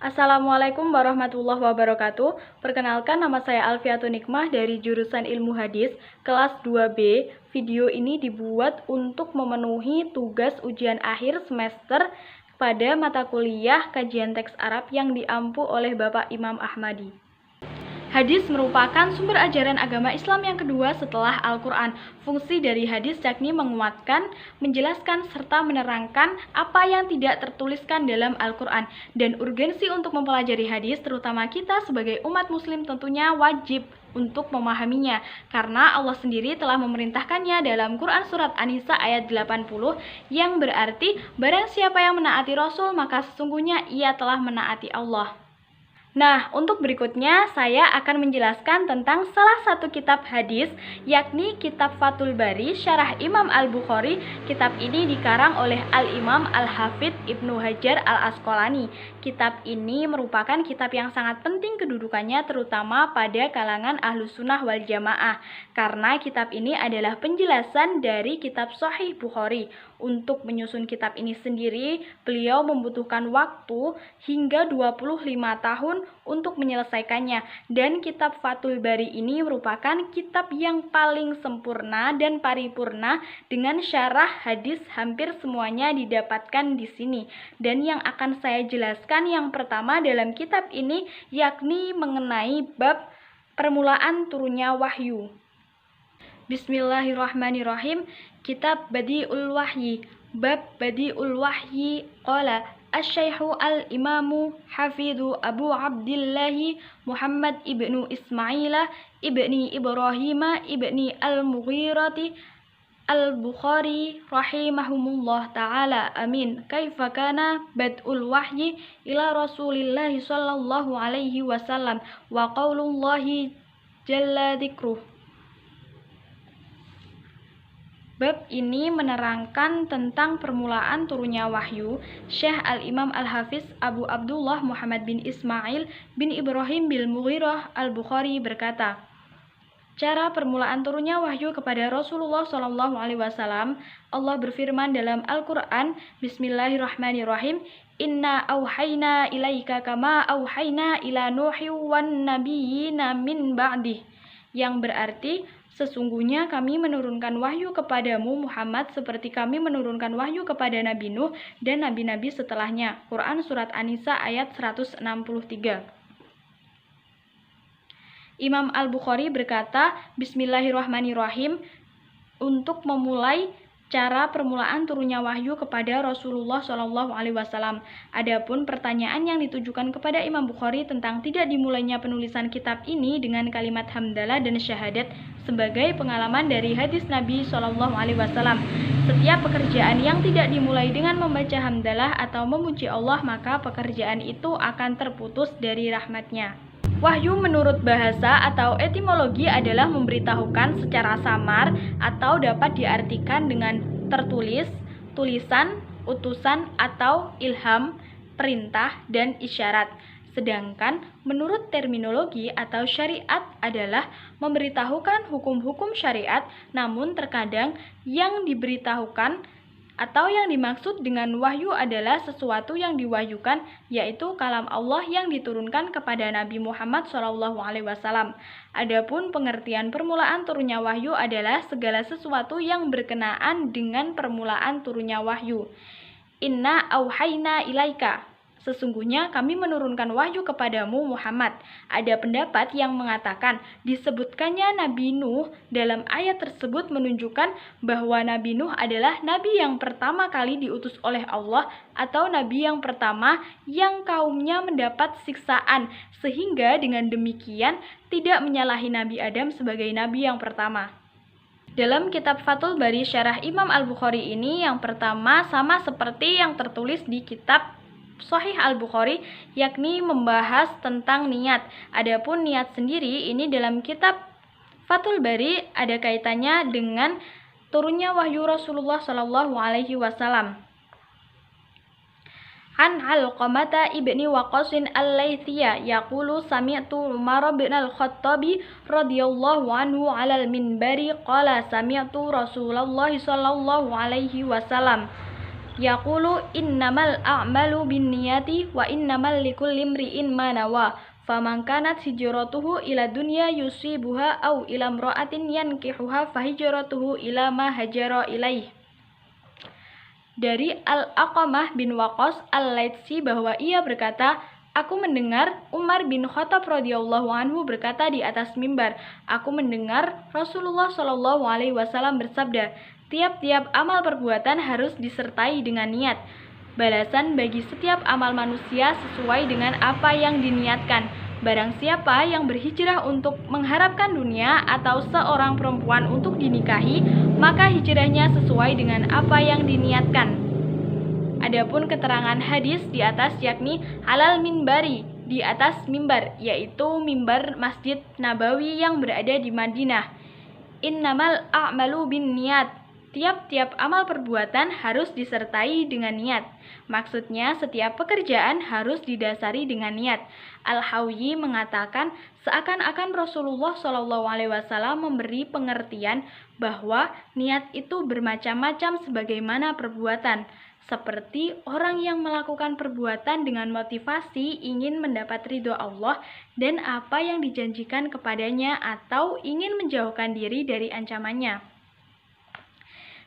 Assalamualaikum warahmatullahi wabarakatuh. Perkenalkan, nama saya Alfiatun Nikmah dari jurusan Ilmu Hadis kelas 2B. Video ini dibuat untuk memenuhi tugas ujian akhir semester pada mata kuliah kajian teks Arab yang diampu oleh Bapak Imam Ahmadi. Hadis merupakan sumber ajaran agama Islam yang kedua setelah Al-Quran. Fungsi dari hadis yakni menguatkan, menjelaskan, serta menerangkan apa yang tidak tertuliskan dalam Al-Quran. Dan urgensi untuk mempelajari hadis, terutama kita sebagai umat muslim tentunya wajib untuk memahaminya, karena Allah sendiri telah memerintahkannya dalam Quran Surat An-Nisa ayat 80 yang berarti, barang siapa yang menaati Rasul, maka sesungguhnya ia telah menaati Allah. Nah, untuk berikutnya saya akan menjelaskan tentang salah satu kitab hadis, yakni kitab Fathul Bari, Syarah Imam Al-Bukhari. Kitab ini dikarang oleh Al-Imam Al-Hafidh Ibnu Hajar Al-Asqalani. Kitab ini merupakan kitab yang sangat penting kedudukannya terutama pada kalangan Ahlus Sunnah wal Jamaah, karena kitab ini adalah penjelasan dari kitab Sahih Bukhari. Untuk menyusun kitab ini sendiri, beliau membutuhkan waktu hingga 25 tahun untuk menyelesaikannya, dan kitab Fathul Bari ini merupakan kitab yang paling sempurna dan paripurna dengan syarah hadis hampir semuanya didapatkan di sini. Dan yang akan saya jelaskan yang pertama dalam kitab ini yakni mengenai bab permulaan turunnya wahyu. Bismillahirrahmanirrahim. Kitab Badi'ul Wahyi. Bab Badi'ul Wahyi. Qala Asy-Syaikhu Al-Imamu Hafidhu Abu Abdillahi Muhammad ibnu Ismaila ibni Ibrahima ibni Al-Mughirati Al-Bukhari rahimahumullah ta'ala. Amin. Kaifa kana bad'ul wahyi ila Rasulillahi sallallahu alaihi wasallam wa qaulullahi jalla dzikruh. Bab ini menerangkan tentang permulaan turunnya wahyu. Syekh Al-Imam Al-Hafiz Abu Abdullah Muhammad bin Ismail bin Ibrahim bin Mughirah Al-Bukhari berkata, cara permulaan turunnya wahyu kepada Rasulullah SAW, Allah berfirman dalam Al-Quran, Bismillahirrahmanirrahim, Inna auhayna ilaika kama auhayna ila nuhi wan nabiyyina min ba'dih, yang berarti, sesungguhnya kami menurunkan wahyu kepadamu Muhammad seperti kami menurunkan wahyu kepada Nabi Nuh dan nabi-nabi setelahnya. Quran Surat An-Nisa ayat 163. Imam Al-Bukhari berkata, Bismillahirrahmanirrahim, untuk memulai cara permulaan turunnya wahyu kepada Rasulullah SAW. Adapun pertanyaan yang ditujukan kepada Imam Bukhari tentang tidak dimulainya penulisan kitab ini dengan kalimat hamdalah dan syahadat sebagai pengalaman dari hadis Nabi SAW. Setiap pekerjaan yang tidak dimulai dengan membaca hamdalah atau memuji Allah, maka pekerjaan itu akan terputus dari rahmatnya. Wahyu menurut bahasa atau etimologi adalah memberitahukan secara samar atau dapat diartikan dengan tertulis, tulisan, utusan atau ilham, perintah, dan isyarat. Sedangkan menurut terminologi atau syariat adalah memberitahukan hukum-hukum syariat, namun terkadang yang diberitahukan atau yang dimaksud dengan wahyu adalah sesuatu yang diwahyukan, yaitu kalam Allah yang diturunkan kepada Nabi Muhammad SAW. Adapun pengertian permulaan turunnya wahyu adalah segala sesuatu yang berkenaan dengan permulaan turunnya wahyu. Inna auhayna ilaika, sesungguhnya kami menurunkan wahyu kepadamu Muhammad. Ada pendapat yang mengatakan disebutkannya Nabi Nuh dalam ayat tersebut menunjukkan bahwa Nabi Nuh adalah nabi yang pertama kali diutus oleh Allah atau nabi yang pertama yang kaumnya mendapat siksaan, sehingga dengan demikian tidak menyalahi Nabi Adam sebagai nabi yang pertama. Dalam kitab Fathul Bari Syarah Imam Al-Bukhari ini yang pertama sama seperti yang tertulis di kitab Sahih Al-Bukhari, yakni membahas tentang niat. Adapun niat sendiri ini dalam kitab Fathul Bari ada kaitannya dengan turunnya wahyu Rasulullah SAW. An Alqamata ibni Waqqasin al-Laitsiyya yaqulu sami'tu Umar bin al-Khattabi radhiyallahu anhu 'alal minbari qala sami'tu Rasulullah sallallahu alaihi wasallam yaqulu innamal a'malu binniyati wa innamal likulli imri'in ma nawa. Faman kanat hijratuhu ila dunya yusibuha aw ila imra'atin yankihuha fahijratuhu ila ma hajara ilaih. Dari Al-Aqamah bin Waqqas Al-Laitsi bahwa ia berkata, aku mendengar Umar bin Khattab radhiyallahu anhu berkata di atas mimbar, aku mendengar Rasulullah shallallahu alaihi wasallam bersabda, tiap-tiap amal perbuatan harus disertai dengan niat. Balasan bagi setiap amal manusia sesuai dengan apa yang diniatkan. Barang siapa yang berhijrah untuk mengharapkan dunia atau seorang perempuan untuk dinikahi, maka hijrahnya sesuai dengan apa yang diniatkan. Adapun keterangan hadis di atas yakni alal minbari, di atas mimbar, yaitu mimbar Masjid Nabawi yang berada di Madinah. Innamal a'malu bin niat. Tiap-tiap amal perbuatan harus disertai dengan niat. Maksudnya setiap pekerjaan harus didasari dengan niat. Al-Hawyi mengatakan seakan-akan Rasulullah SAW memberi pengertian bahwa niat itu bermacam-macam sebagaimana perbuatan. Seperti orang yang melakukan perbuatan dengan motivasi ingin mendapat ridho Allah dan apa yang dijanjikan kepadanya atau ingin menjauhkan diri dari ancamannya.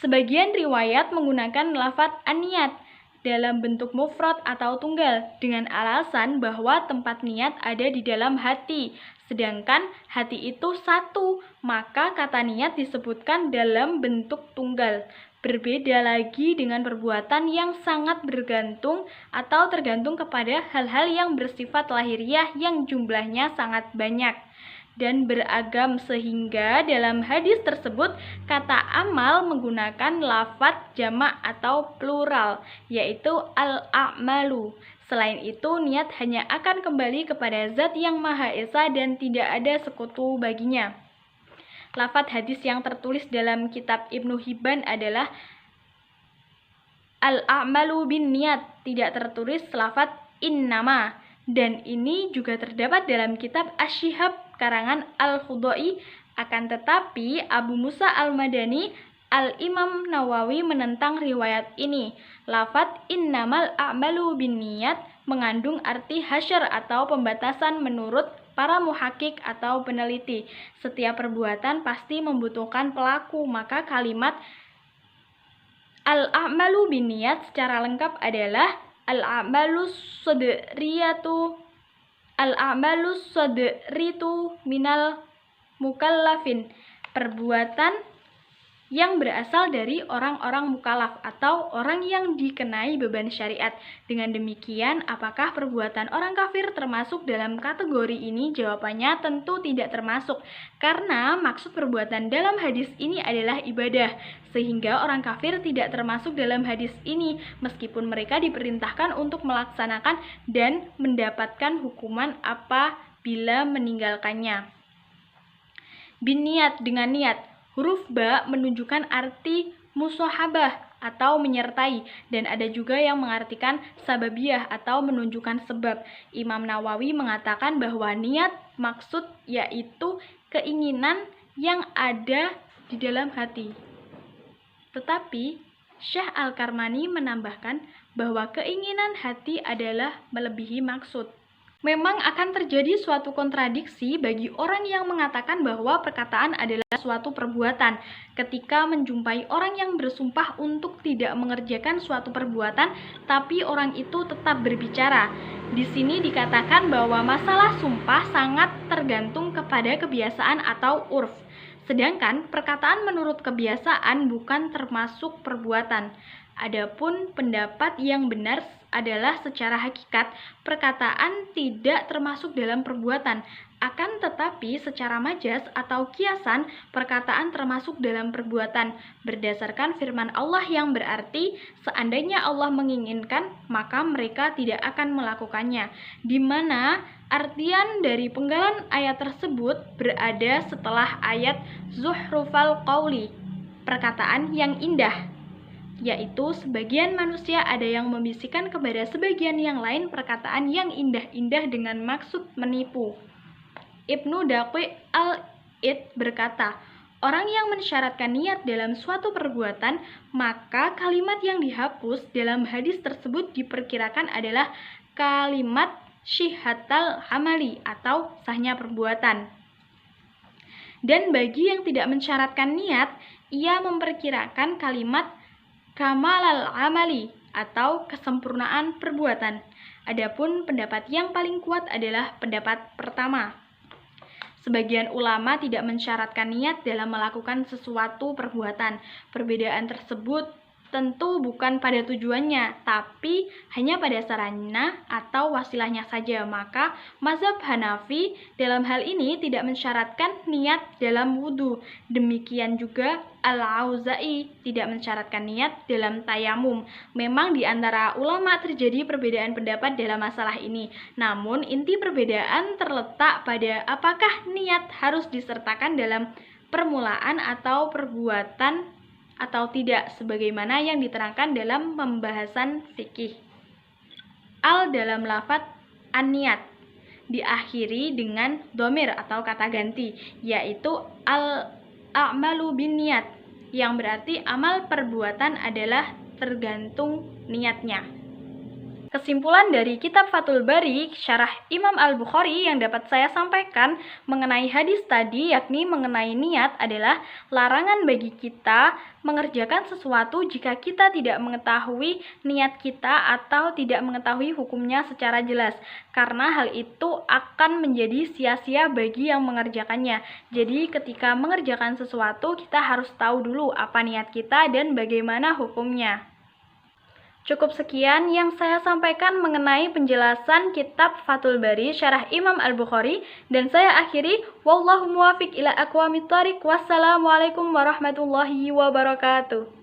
Sebagian riwayat menggunakan lafadz an-niyat dalam bentuk mufrad atau tunggal dengan alasan bahwa tempat niat ada di dalam hati, sedangkan hati itu satu, maka kata niat disebutkan dalam bentuk tunggal. Berbeda lagi dengan perbuatan yang sangat bergantung atau tergantung kepada hal-hal yang bersifat lahiriah yang jumlahnya sangat banyak dan beragam, sehingga dalam hadis tersebut kata amal menggunakan lafadz jamak atau plural, yaitu al-a'malu. Selain itu, niat hanya akan kembali kepada Zat yang Maha Esa dan tidak ada sekutu baginya. Lafadz hadis yang tertulis dalam kitab Ibnu Hibban adalah al-a'malu bin niat, tidak tertulis lafadz innama. Dan ini juga terdapat dalam kitab Asy-Syihab karangan Al-Khudai. Akan tetapi Abu Musa Al-Madani Al-Imam Nawawi menentang riwayat ini. Lafadz innamal a'malu binniyat mengandung arti hasyr atau pembatasan menurut para muhakkik atau peneliti. Setiap perbuatan pasti membutuhkan pelaku, maka kalimat al-a'malu binniyat secara lengkap adalah al-a'malu sadritu minal mukallafin, perbuatan yang berasal dari orang-orang mukallaf atau orang yang dikenai beban syariat. Dengan demikian, apakah perbuatan orang kafir termasuk dalam kategori ini? Jawabannya tentu tidak termasuk, karena maksud perbuatan dalam hadis ini adalah ibadah, sehingga orang kafir tidak termasuk dalam hadis ini, meskipun mereka diperintahkan untuk melaksanakan dan mendapatkan hukuman apabila meninggalkannya. Biniat dengan niat. Huruf ba menunjukkan arti musahabah atau menyertai, dan ada juga yang mengartikan sababiyah atau menunjukkan sebab. Imam Nawawi mengatakan bahwa niat maksud yaitu keinginan yang ada di dalam hati. Tetapi Syekh Al-Karmani menambahkan bahwa keinginan hati adalah melebihi maksud. Memang akan terjadi suatu kontradiksi bagi orang yang mengatakan bahwa perkataan adalah suatu perbuatan. Ketika menjumpai orang yang bersumpah untuk tidak mengerjakan suatu perbuatan, tapi orang itu tetap berbicara. Di sini dikatakan bahwa masalah sumpah sangat tergantung kepada kebiasaan atau urf. Sedangkan perkataan menurut kebiasaan bukan termasuk perbuatan. Adapun pendapat yang benar adalah secara hakikat perkataan tidak termasuk dalam perbuatan. Akan tetapi secara majas atau kiasan perkataan termasuk dalam perbuatan berdasarkan firman Allah yang berarti seandainya Allah menginginkan maka mereka tidak akan melakukannya, di mana artian dari penggalan ayat tersebut berada setelah ayat zuhrufal qauli, perkataan yang indah, yaitu sebagian manusia ada yang membisikkan kepada sebagian yang lain perkataan yang indah-indah dengan maksud menipu. Ibnu Daqiq al-Id berkata, orang yang mensyaratkan niat dalam suatu perbuatan, maka kalimat yang dihapus dalam hadis tersebut diperkirakan adalah kalimat syihatal amali atau sahnya perbuatan. Dan bagi yang tidak mensyaratkan niat, ia memperkirakan kalimat kamalal amali atau kesempurnaan perbuatan. Adapun pendapat yang paling kuat adalah pendapat pertama. Sebagian ulama tidak mensyaratkan niat dalam melakukan sesuatu perbuatan. Perbedaan tersebut tentu bukan pada tujuannya, tapi hanya pada sarana atau wasilahnya saja. Maka mazhab Hanafi dalam hal ini tidak mensyaratkan niat dalam wudhu. Demikian juga Al-Auza'i tidak mensyaratkan niat dalam tayamum. Memang di antara ulama terjadi perbedaan pendapat dalam masalah ini. Namun inti perbedaan terletak pada apakah niat harus disertakan dalam permulaan atau perbuatan atau tidak, sebagaimana yang diterangkan dalam pembahasan fikih. Al dalam lafadz an-niat diakhiri dengan dhamir atau kata ganti, yaitu al-a'malu bin niat, yang berarti amal perbuatan adalah tergantung niatnya. Kesimpulan dari kitab Fathul Bari, syarah Imam Al-Bukhari yang dapat saya sampaikan mengenai hadis tadi, yakni mengenai niat, adalah larangan bagi kita mengerjakan sesuatu jika kita tidak mengetahui niat kita atau tidak mengetahui hukumnya secara jelas, karena hal itu akan menjadi sia-sia bagi yang mengerjakannya. Jadi ketika mengerjakan sesuatu, kita harus tahu dulu apa niat kita dan bagaimana hukumnya. Cukup sekian yang saya sampaikan mengenai penjelasan kitab Fathul Bari syarah Imam Al-Bukhari, dan saya akhiri, wallahu muwafiq ila aqwamit thariq. Wassalamualaikum warahmatullahi wabarakatuh.